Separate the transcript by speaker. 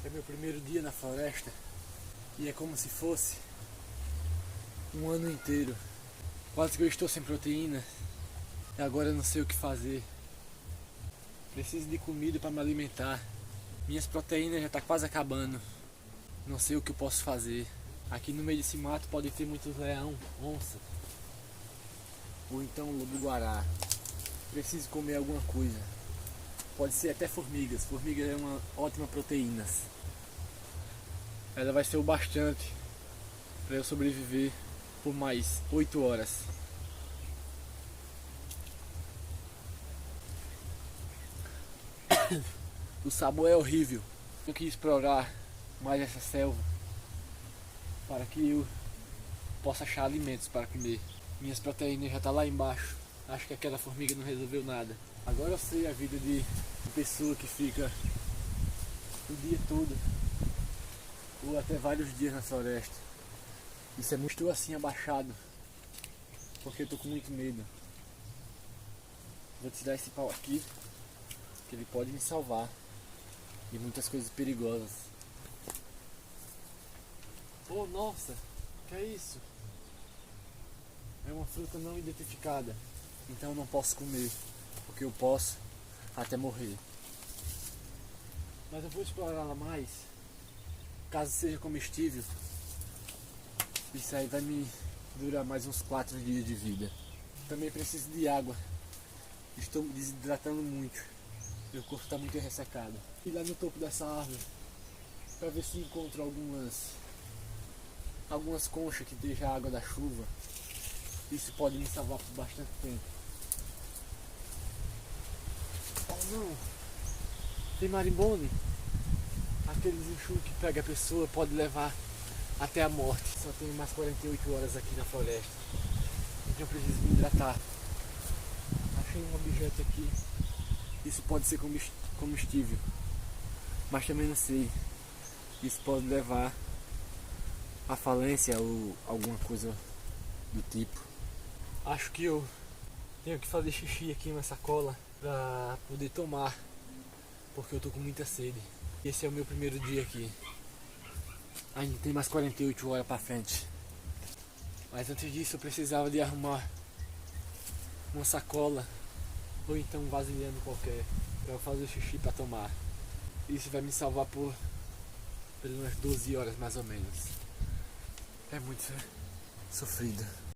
Speaker 1: É meu primeiro dia na floresta e é como se fosse um ano inteiro. Quase que eu estou sem proteína e agora eu não sei o que fazer. Preciso de comida para me alimentar. Minhas proteínas já tá quase acabando. Não sei o que eu posso fazer. Aqui no meio desse mato pode ter muitos leão, onça ou então lobo-guará. Preciso comer alguma coisa. Pode ser até formigas. Formiga é uma ótima proteína. Ela vai ser o bastante para eu sobreviver por mais 8 horas. O sabor é horrível. Eu quis explorar mais essa selva para que eu possa achar alimentos para comer. Minhas proteínas já estão lá embaixo. Acho que aquela formiga não resolveu nada. Agora eu sei a vida de uma pessoa que fica o dia todo ou até vários dias na floresta. Isso é muito. Estou assim abaixado porque eu estou com muito medo. Vou tirar esse pau aqui, que ele pode me salvar de muitas coisas perigosas. Oh, nossa, que é isso? É uma fruta não identificada, então eu não posso comer, porque eu posso até morrer. Mas eu vou explorá-la mais, caso seja comestível. Isso aí vai me durar mais uns 4 dias de vida. Também preciso de água. Estou me desidratando muito. Meu corpo está muito ressecado. E lá no topo dessa árvore, para ver se encontro algumas conchas que deixam a água da chuva. Isso pode me salvar por bastante tempo. Oh não! Tem marimbone? Aqueles enxurros que pega a pessoa pode levar até a morte. Só tenho mais 48 horas aqui na floresta. Então eu preciso me hidratar. Achei um objeto aqui. Isso pode ser combustível. Mas também não sei. Isso pode levar à falência ou alguma coisa do tipo. Acho que eu tenho que fazer xixi aqui na sacola para poder tomar, porque eu tô com muita sede. Esse é o meu primeiro dia aqui. Ainda tem mais 48 horas para frente. Mas antes disso eu precisava de arrumar uma sacola ou então um vasilhame qualquer para eu fazer xixi para tomar. Isso vai me salvar por umas 12 horas mais ou menos. É muito sofrido.